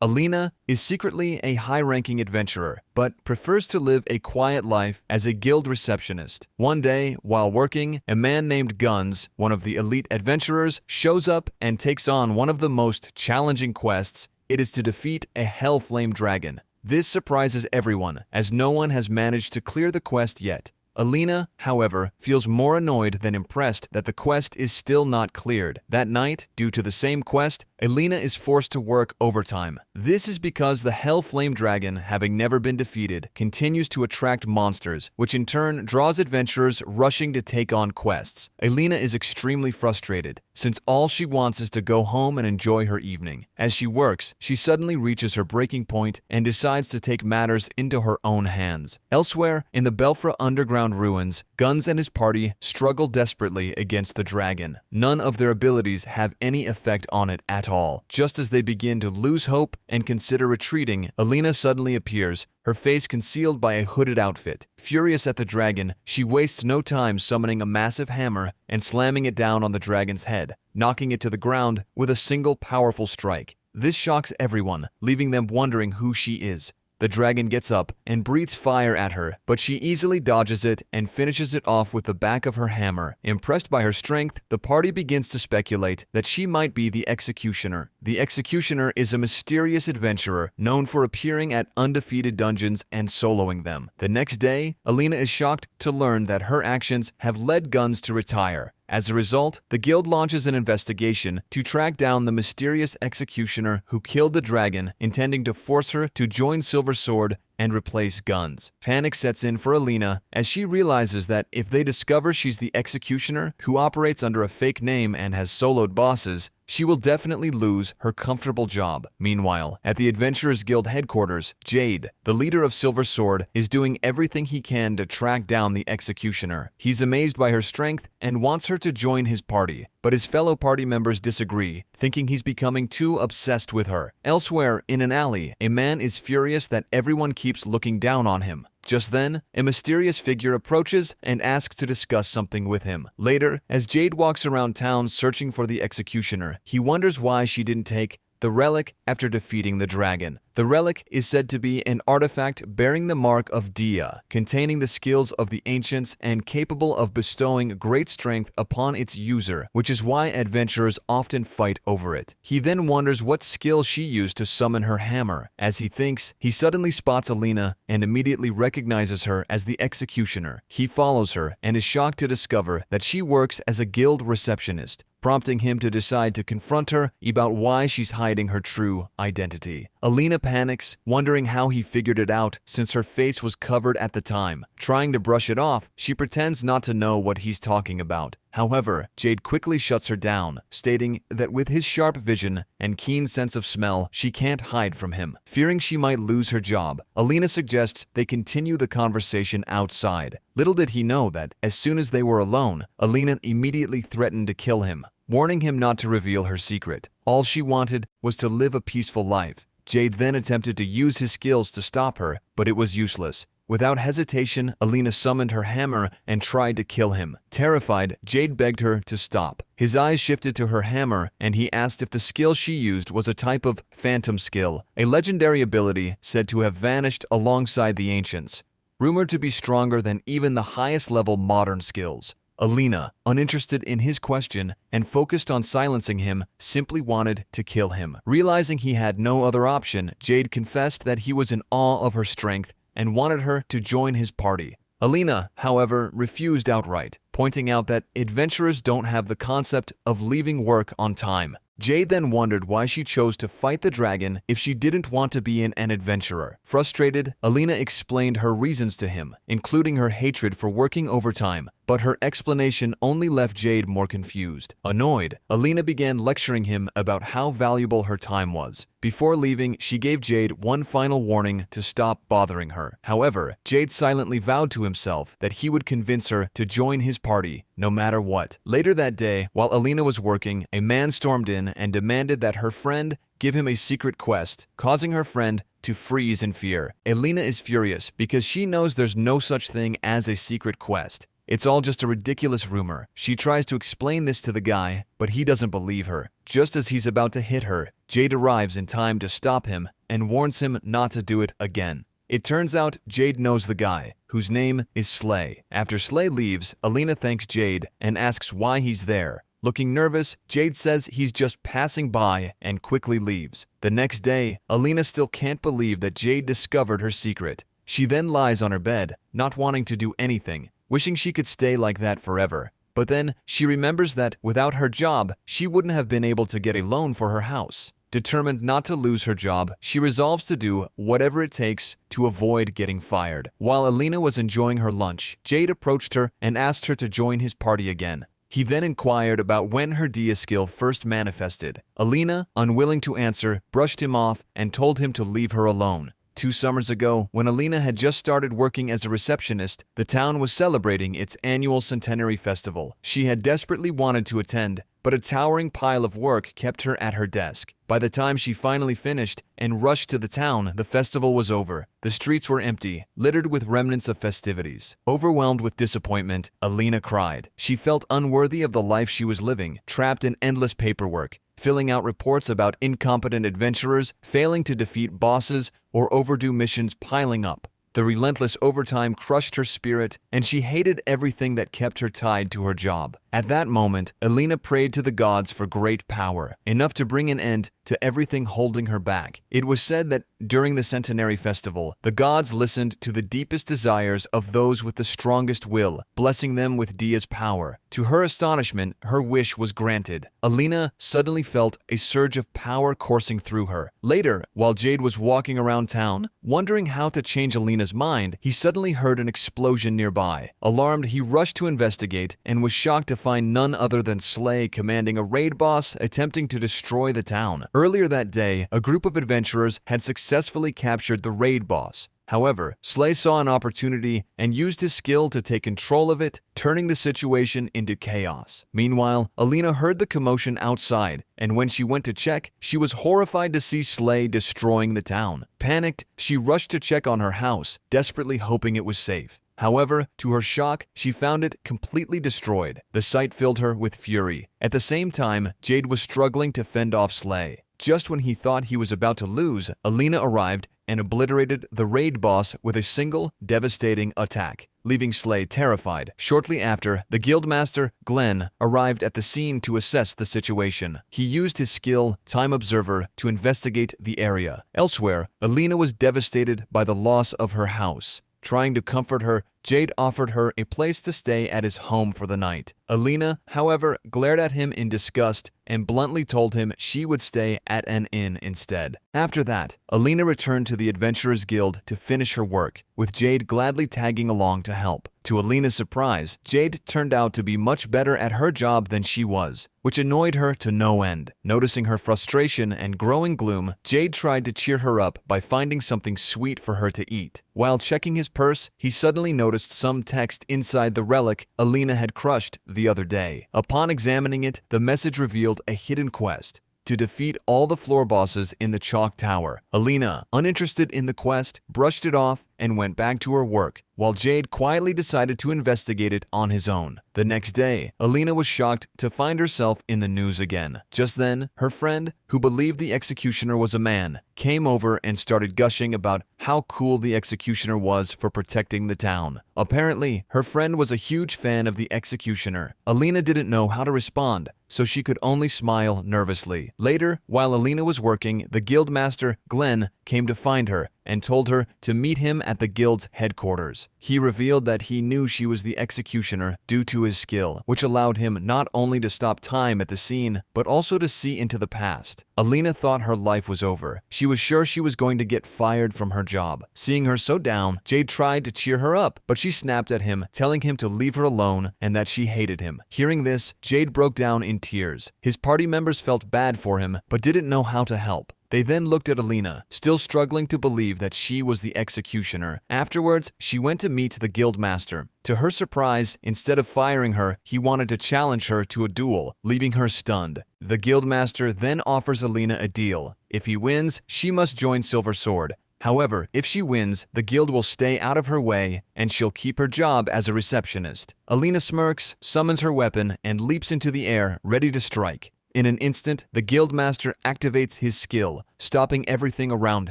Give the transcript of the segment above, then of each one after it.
Alina is secretly a high-ranking adventurer, but prefers to live a quiet life as a guild receptionist. One day, while working, a man named Guns, one of the elite adventurers, shows up and takes on one of the most challenging quests. It is to defeat a Hellflame dragon. This surprises everyone, as no one has managed to clear the quest yet. Alina, however, feels more annoyed than impressed that the quest is still not cleared. That night, due to the same quest, Alina is forced to work overtime. This is because the Hellflame dragon, having never been defeated, continues to attract monsters, which in turn draws adventurers rushing to take on quests. Alina is extremely frustrated, since all she wants is to go home and enjoy her evening. As she works, she suddenly reaches her breaking point and decides to take matters into her own hands. Elsewhere, in the Belfra underground ruins, Guns and his party struggle desperately against the dragon. None of their abilities have any effect on it at all. Just as they begin to lose hope and consider retreating, Alina suddenly appears, her face concealed by a hooded outfit. Furious at the dragon, she wastes no time summoning a massive hammer and slamming it down on the dragon's head, knocking it to the ground with a single powerful strike. This shocks everyone, leaving them wondering who she is. The dragon gets up and breathes fire at her, but she easily dodges it and finishes it off with the back of her hammer. Impressed by her strength, the party begins to speculate that she might be the Executioner. The Executioner is a mysterious adventurer known for appearing at undefeated dungeons and soloing them. The next day, Alina is shocked to learn that her actions have led Guns to retire. As a result, the guild launches an investigation to track down the mysterious executioner who killed the dragon, intending to force her to join Silver Sword and replace Guns. Panic sets in for Alina as she realizes that if they discover she's the executioner who operates under a fake name and has soloed bosses, she will definitely lose her comfortable job. Meanwhile, at the Adventurers Guild headquarters, Jade, the leader of Silver Sword, is doing everything he can to track down the executioner. He's amazed by her strength and wants her to join his party, but his fellow party members disagree, thinking he's becoming too obsessed with her. Elsewhere, in an alley, a man is furious that everyone keeps looking down on him. Just then, a mysterious figure approaches and asks to discuss something with him. Later, as Jade walks around town searching for the executioner, he wonders why she didn't take the relic after defeating the dragon. The relic is said to be an artifact bearing the mark of Dia, containing the skills of the ancients and capable of bestowing great strength upon its user, which is why adventurers often fight over it. He then wonders what skill she used to summon her hammer. As he thinks, he suddenly spots Alina and immediately recognizes her as the executioner. He follows her and is shocked to discover that she works as a guild receptionist, prompting him to decide to confront her about why she's hiding her true identity. Alina panics, wondering how he figured it out since her face was covered at the time. Trying to brush it off, she pretends not to know what he's talking about. However, Jade quickly shuts her down, stating that with his sharp vision and keen sense of smell, she can't hide from him. Fearing she might lose her job, Alina suggests they continue the conversation outside. Little did he know that, as soon as they were alone, Alina immediately threatened to kill him, warning him not to reveal her secret. All she wanted was to live a peaceful life. Jade then attempted to use his skills to stop her, but it was useless. Without hesitation, Alina summoned her hammer and tried to kill him. Terrified, Jade begged her to stop. His eyes shifted to her hammer, and he asked if the skill she used was a type of phantom skill, a legendary ability said to have vanished alongside the ancients, rumored to be stronger than even the highest level modern skills. Alina, uninterested in his question and focused on silencing him, simply wanted to kill him. Realizing he had no other option, Jade confessed that he was in awe of her strength and wanted her to join his party. Alina, however, refused outright, pointing out that adventurers don't have the concept of leaving work on time. Jade then wondered why she chose to fight the dragon if she didn't want to be an adventurer. Frustrated, Alina explained her reasons to him, including her hatred for working overtime, but her explanation only left Jade more confused. Annoyed, Alina began lecturing him about how valuable her time was. Before leaving, she gave Jade one final warning to stop bothering her. However, Jade silently vowed to himself that he would convince her to join his party, no matter what. Later that day, while Alina was working, a man stormed in and demanded that her friend give him a secret quest, causing her friend to freeze in fear. Alina is furious because she knows there's no such thing as a secret quest. It's all just a ridiculous rumor. She tries to explain this to the guy, but he doesn't believe her. Just as he's about to hit her, Jade arrives in time to stop him and warns him not to do it again. It turns out Jade knows the guy, whose name is Slay. After Slay leaves, Alina thanks Jade and asks why he's there. Looking nervous, Jade says he's just passing by and quickly leaves. The next day, Alina still can't believe that Jade discovered her secret. She then lies on her bed, not wanting to do anything, wishing she could stay like that forever. But then she remembers that without her job, she wouldn't have been able to get a loan for her house. Determined not to lose her job, she resolves to do whatever it takes to avoid getting fired. While Alina was enjoying her lunch, Jade approached her and asked her to join his party again. He then inquired about when her Dia skill first manifested. Alina, unwilling to answer, brushed him off and told him to leave her alone. 2 summers ago, when Alina had just started working as a receptionist, the town was celebrating its annual centenary festival. She had desperately wanted to attend, but a towering pile of work kept her at her desk. By the time she finally finished and rushed to the town, the festival was over. The streets were empty, littered with remnants of festivities. Overwhelmed with disappointment, Alina cried. She felt unworthy of the life she was living, trapped in endless paperwork, filling out reports about incompetent adventurers, failing to defeat bosses, or overdue missions piling up. The relentless overtime crushed her spirit, and she hated everything that kept her tied to her job. At that moment, Alina prayed to the gods for great power, enough to bring an end to everything holding her back. It was said that during the centenary festival, the gods listened to the deepest desires of those with the strongest will, blessing them with Dia's power. To her astonishment, her wish was granted. Alina suddenly felt a surge of power coursing through her. Later, while Jade was walking around town, wondering how to change Alina's mind, he suddenly heard an explosion nearby. Alarmed, he rushed to investigate and was shocked to find none other than Slay commanding a raid boss attempting to destroy the town. Earlier that day, a group of adventurers had successfully captured the raid boss. However, Slay saw an opportunity and used his skill to take control of it, turning the situation into chaos. Meanwhile, Alina heard the commotion outside, and when she went to check, she was horrified to see Slay destroying the town. Panicked, she rushed to check on her house, desperately hoping it was safe. However, to her shock, she found it completely destroyed. The sight filled her with fury. At the same time, Jade was struggling to fend off Slay. Just when he thought he was about to lose, Alina arrived and obliterated the raid boss with a single, devastating attack, leaving Slay terrified. Shortly after, the guildmaster, Glenn, arrived at the scene to assess the situation. He used his skill, Time Observer, to investigate the area. Elsewhere, Alina was devastated by the loss of her house. Trying to comfort her, Jade offered her a place to stay at his home for the night. Alina, however, glared at him in disgust and bluntly told him she would stay at an inn instead. After that, Alina returned to the Adventurers Guild to finish her work, with Jade gladly tagging along to help. To Alina's surprise, Jade turned out to be much better at her job than she was, which annoyed her to no end. Noticing her frustration and growing gloom, Jade tried to cheer her up by finding something sweet for her to eat. While checking his purse, he suddenly noticed some text inside the relic Alina had crushed the other day. Upon examining it, the message revealed a hidden quest: to defeat all the floor bosses in the Chalk Tower. Alina, uninterested in the quest, brushed it off and went back to her work, while Jade quietly decided to investigate it on his own. The next day, Alina was shocked to find herself in the news again. Just then, her friend, who believed the executioner was a man, came over and started gushing about how cool the executioner was for protecting the town. Apparently, her friend was a huge fan of the executioner. Alina didn't know how to respond, so she could only smile nervously. Later, while Alina was working, the guildmaster, Glenn, came to find her and told her to meet him at the guild's headquarters. He revealed that he knew she was the executioner due to his skill, which allowed him not only to stop time at the scene, but also to see into the past. Alina thought her life was over. She was sure she was going to get fired from her job. Seeing her so down, Jade tried to cheer her up, but she snapped at him, telling him to leave her alone and that she hated him. Hearing this, Jade broke down in tears. His party members felt bad for him, but didn't know how to help. They then looked at Alina, still struggling to believe that she was the executioner. Afterwards, she went to meet the guildmaster. To her surprise, instead of firing her, he wanted to challenge her to a duel, leaving her stunned. The guildmaster then offers Alina a deal. If he wins, she must join Silver Sword. However, if she wins, the guild will stay out of her way and she'll keep her job as a receptionist. Alina smirks, summons her weapon, and leaps into the air, ready to strike. In an instant, the guildmaster activates his skill, stopping everything around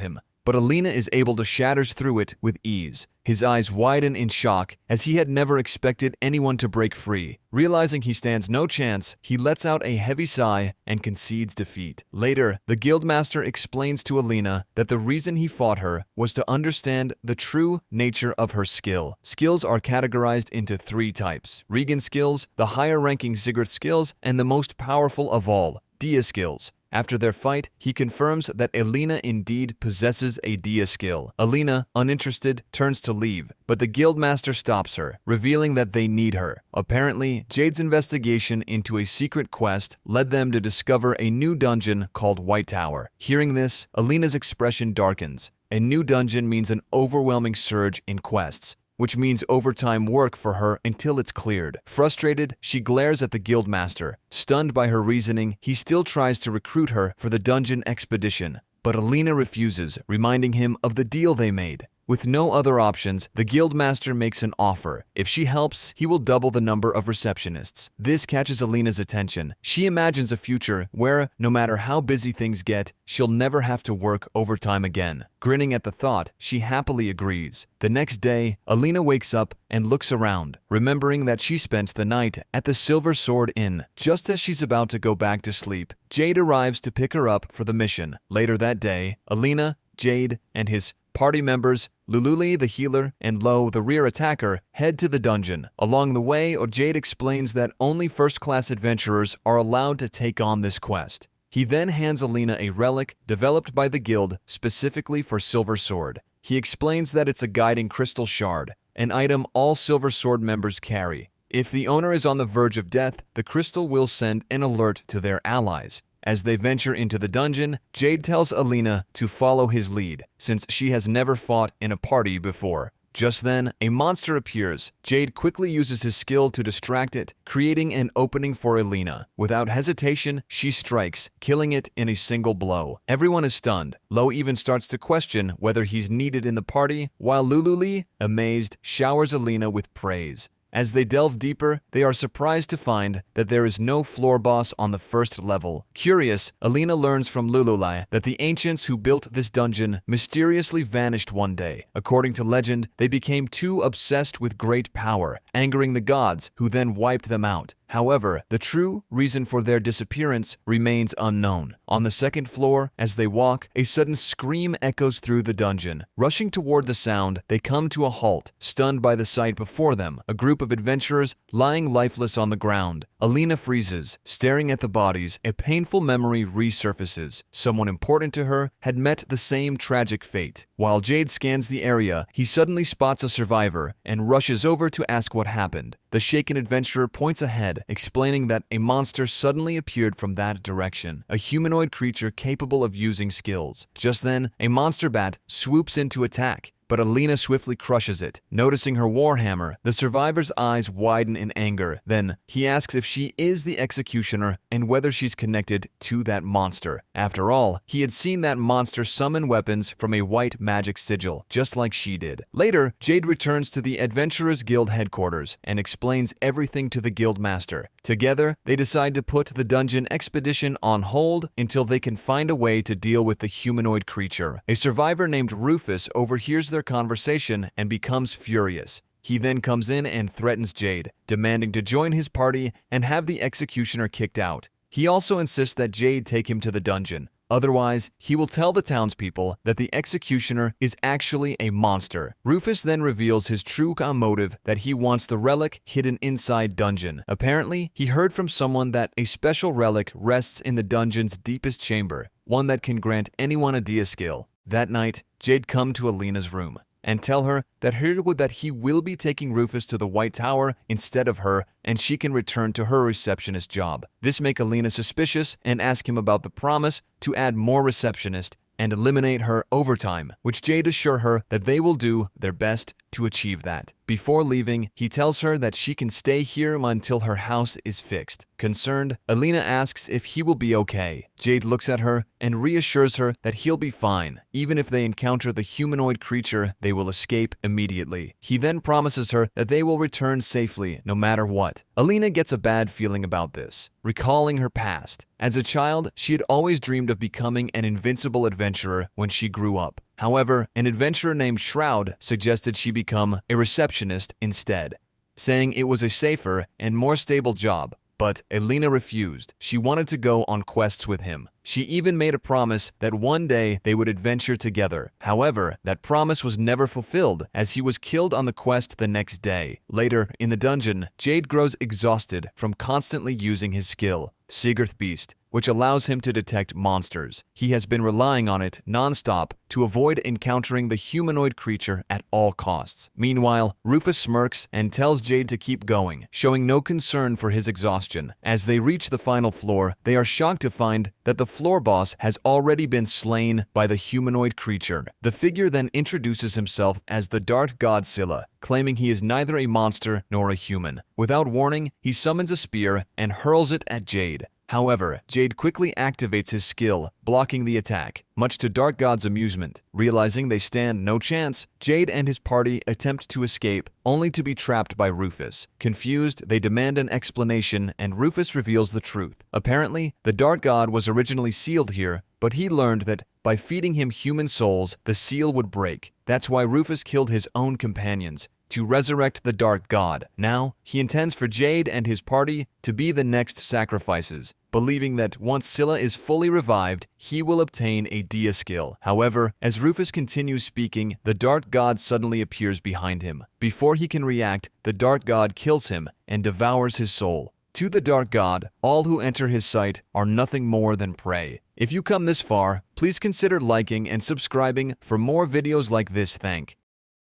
him. But Alina is able to shatter through it with ease. His eyes widen in shock, as he had never expected anyone to break free. Realizing he stands no chance, he lets out a heavy sigh and concedes defeat. Later, the guildmaster explains to Alina that the reason he fought her was to understand the true nature of her skill. Skills are categorized into 3 types: Regan skills, the higher-ranking Sigurd skills, and the most powerful of all, Dia skills. After their fight, he confirms that Alina indeed possesses a Dia skill. Alina, uninterested, turns to leave, but the guildmaster stops her, revealing that they need her. Apparently, Jade's investigation into a secret quest led them to discover a new dungeon called White Tower. Hearing this, Alina's expression darkens. A new dungeon means an overwhelming surge in quests, which means overtime work for her until it's cleared. Frustrated, she glares at the guildmaster. Stunned by her reasoning, he still tries to recruit her for the dungeon expedition. But Alina refuses, reminding him of the deal they made. With no other options, the guildmaster makes an offer. If she helps, he will double the number of receptionists. This catches Alina's attention. She imagines a future where, no matter how busy things get, she'll never have to work overtime again. Grinning at the thought, she happily agrees. The next day, Alina wakes up and looks around, remembering that she spent the night at the Silver Sword Inn. Just as she's about to go back to sleep, Jade arrives to pick her up for the mission. Later that day, Alina, Jade, and his party members, Lululi the healer and Lo the rear attacker, head to the dungeon. Along the way, Jade explains that only first-class adventurers are allowed to take on this quest. He then hands Alina a relic developed by the guild specifically for Silver Sword. He explains that it's a guiding crystal shard, an item all Silver Sword members carry. If the owner is on the verge of death, the crystal will send an alert to their allies. As they venture into the dungeon, Jade tells Alina to follow his lead, since she has never fought in a party before. Just then, a monster appears. Jade quickly uses his skill to distract it, creating an opening for Alina. Without hesitation, she strikes, killing it in a single blow. Everyone is stunned. Lo even starts to question whether he's needed in the party, while Lululi, amazed, showers Alina with praise. As they delve deeper, they are surprised to find that there is no floor boss on the first level. Curious, Alina learns from Lululai that the ancients who built this dungeon mysteriously vanished one day. According to legend, they became too obsessed with great power, angering the gods, who then wiped them out. However, the true reason for their disappearance remains unknown. On the second floor, as they walk, a sudden scream echoes through the dungeon. Rushing toward the sound, they come to a halt, stunned by the sight before them, a group of adventurers lying lifeless on the ground. Alina freezes, staring at the bodies. A painful memory resurfaces. Someone important to her had met the same tragic fate. While Jade scans the area, he suddenly spots a survivor and rushes over to ask what happened. The shaken adventurer points ahead, explaining that a monster suddenly appeared from that direction, a humanoid creature capable of using skills. Just then, a monster bat swoops in to attack, but Alina swiftly crushes it. Noticing her warhammer, the survivor's eyes widen in anger. Then, he asks if she is the executioner and whether she's connected to that monster. After all, he had seen that monster summon weapons from a white magic sigil, just like she did. Later, Jade returns to the Adventurers Guild headquarters and explains everything to the guild master. Together, they decide to put the dungeon expedition on hold until they can find a way to deal with the humanoid creature. A survivor named Rufus overhears their conversation and becomes furious. He then comes in and threatens Jade, demanding to join his party and have the executioner kicked out. He also insists that Jade take him to the dungeon. Otherwise, he will tell the townspeople that the executioner is actually a monster. Rufus then reveals his true motive, that he wants the relic hidden inside dungeon. Apparently, he heard from someone that a special relic rests in the dungeon's deepest chamber, one that can grant anyone a Dia skill. That night, Jade comes to Alina's room and tell her that he will be taking Rufus to the White Tower instead of her, and she can return to her receptionist job. This makes Alina suspicious and ask him about the promise to add more receptionists and eliminate her overtime, which Jade assure her that they will do their best to achieve that. Before leaving, he tells her that she can stay here until her house is fixed. Concerned, Alina asks if he will be okay. Jade looks at her and reassures her that he'll be fine. Even if they encounter the humanoid creature, they will escape immediately. He then promises her that they will return safely no matter what. Alina gets a bad feeling about this, recalling her past. As a child, she had always dreamed of becoming an invincible adventurer when she grew up. However, an adventurer named Shroud suggested she become a receptionist instead, saying it was a safer and more stable job. But Alina refused. She wanted to go on quests with him. She even made a promise that one day they would adventure together. However, that promise was never fulfilled as he was killed on the quest the next day. Later, in the dungeon, Jade grows exhausted from constantly using his skill, Sigurth Beast, which allows him to detect monsters. He has been relying on it non-stop to avoid encountering the humanoid creature at all costs. Meanwhile, Rufus smirks and tells Jade to keep going, showing no concern for his exhaustion. As they reach the final floor, they are shocked to find that the floor boss has already been slain by the humanoid creature. The figure then introduces himself as the Dark God Scylla, claiming he is neither a monster nor a human. Without warning, he summons a spear and hurls it at Jade. However, Jade quickly activates his skill, blocking the attack, much to Dark God's amusement. Realizing they stand no chance, Jade and his party attempt to escape, only to be trapped by Rufus. Confused, they demand an explanation, and Rufus reveals the truth. Apparently, the Dark God was originally sealed here, but he learned that by feeding him human souls, the seal would break. That's why Rufus killed his own companions, to resurrect the Dark God. Now, he intends for Jade and his party to be the next sacrifices, believing that once Scylla is fully revived, he will obtain a Dia skill. However, as Rufus continues speaking, the Dark God suddenly appears behind him. Before he can react, the Dark God kills him and devours his soul. To the Dark God, all who enter his sight are nothing more than prey. If you come this far, please consider liking and subscribing for more videos like this. Thank